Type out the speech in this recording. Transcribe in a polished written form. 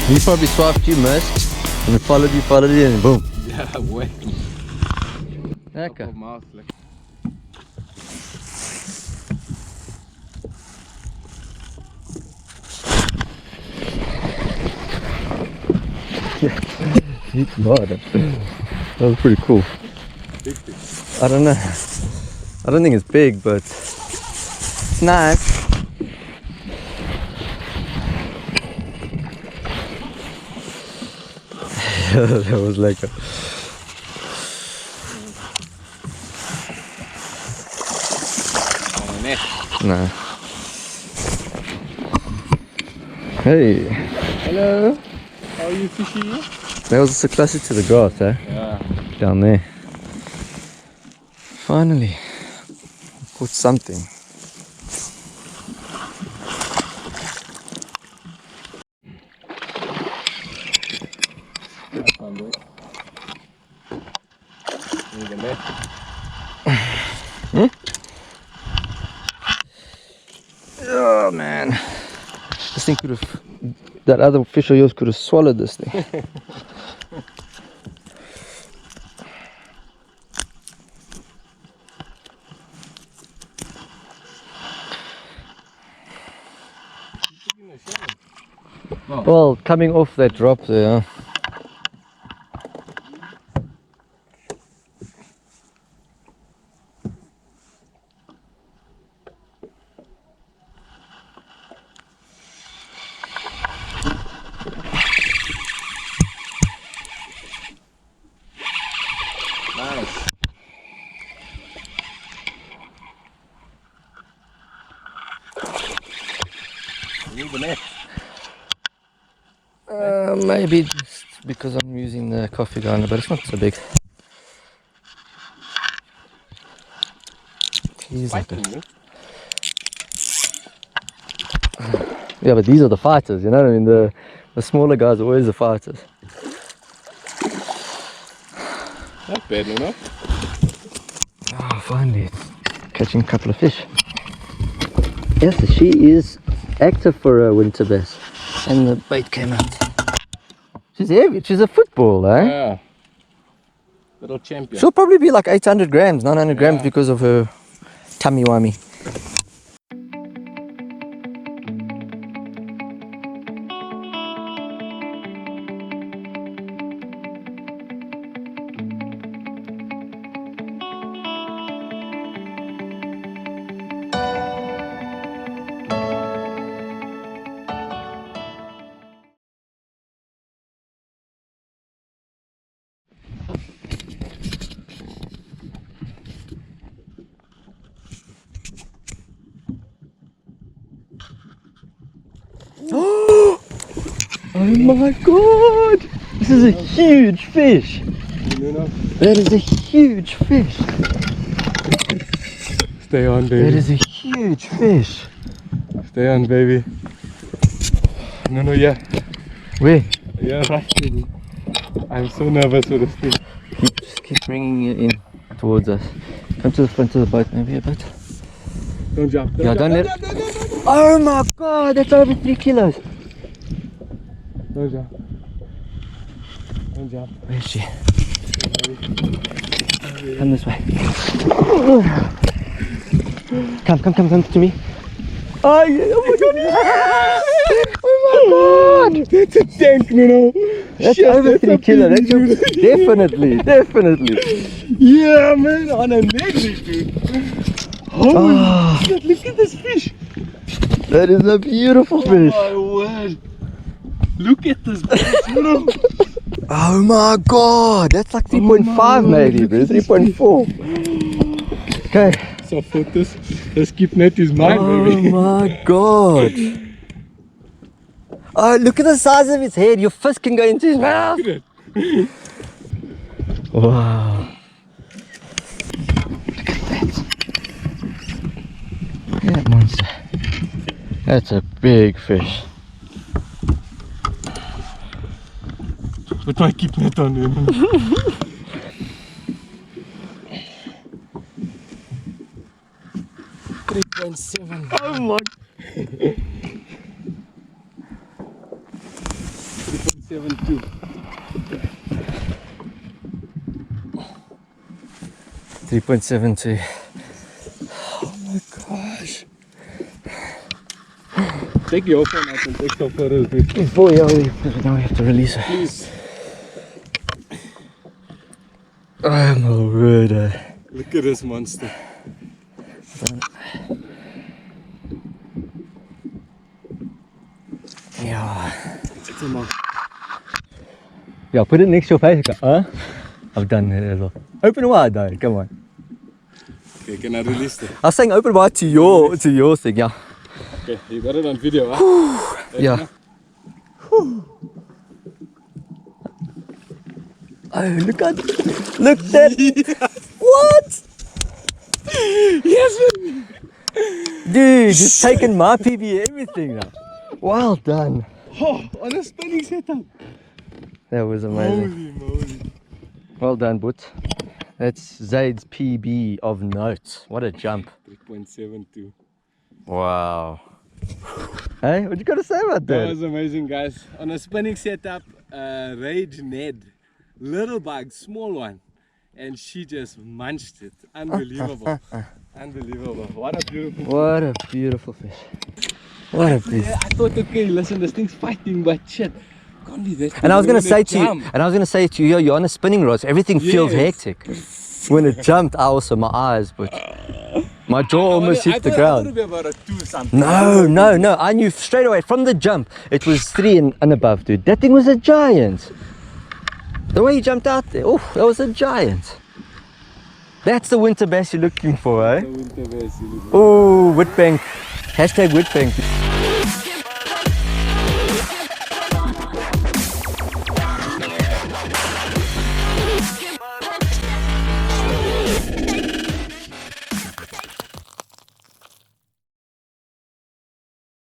He probably swiped you, missed, and followed you, and boom. Yeah, way. Okay. Mouth, like. He's mad. That was pretty cool. Big fish. I don't know. I don't think it's big, but it's nice. That was like a... No. Hey. Hello. How are you fishing? That was so closer to the grass, eh? Yeah. Down there. Finally. Caught something. That's fun, boy. Need a net. Hmm? Oh man. This thing could have... That other fish of yours could have swallowed this thing. Well, coming off that drop there. Nice. You need the net. Maybe just because I'm using the coffee grinder, but it's not so big. He's like a... Yeah, but these are the fighters, you know what I mean? The smaller guys are always the fighters. Not bad enough. Oh, finally, it's catching a couple of fish. Yes, she is active for a winter bass. And the bait came out. She's heavy, she's a football, eh? Yeah. Little champion. She'll probably be like 800 grams, 900 grams because of her tummy wummy. Oh my god! This is a huge fish! That is a huge fish! Stay on, baby. That is a huge fish! Stay on, baby. No, yeah. Where? Yeah, right, baby. I'm so nervous with this thing. Just keep bringing it in towards us. Come to the front of the boat maybe a bit. Don't jump. Yeah, don't let it... Oh my god, that's over 3 kilos! Don't jump. Don't jump. Where is she? Come this way. Come to me. Oh, yeah, oh my god! Oh my god! That's a tank, Nuno. That's Shit, over that's 3 a kilos. big That's dude. definitely. Yeah, man, on a neglig, dude. Holy shit, look at this fish. That is a beautiful fish. Oh my word. Look at this fish, Nuno. Oh my god, that's like 3.5 maybe, bro. 3.4. Okay. So for this skip net is mine, baby. Oh my god. Oh, look at the size of his head. Your fist can go into his mouth. Look at it. Wow. Look at that. Look at that monster. That's a big fish. Put my keep net on, dude. 3.7. Oh my. 3.72. 3.72. Oh my gosh. Take your phone out and take some photos. Before you now we have to release it. Please. I'm already. Look at this monster. Yeah. It's a monster. Yeah, put it next to your face. Huh? I've done it as well. Open wide though, come on. Okay, can I release it? I was saying open wide to your thing, yeah. Okay, you got it on video, huh? Yeah. Oh, look at that. What? Yes! Dude, just taking my PB everything now. Well done. Oh, on a spinning setup. That was amazing. Holy moly. Well done, Boet. That's Zaid's PB of note. What a jump. 3.72. Wow. Hey, what you got to say about That that? was amazing, guys. On a spinning setup, Rage Ned. Little bug, small one. And she just munched it. Unbelievable. Unbelievable. What a beautiful What a beautiful fish. What a fish. I thought, okay, listen, this thing's fighting, but shit. Can't be this. And I was gonna say to you, you're on a spinning rod, so everything feels hectic. When it jumped, I also my eyes, but my jaw almost hit the ground. I thought it would be about a 2 something. No. I knew straight away from the jump it was 3 and above, dude. That thing was a giant. The way he jumped out there, oh, that was a giant. That's the winter bass you're looking for, eh? The winter bass. Oh, Witbank. Hashtag Witbank.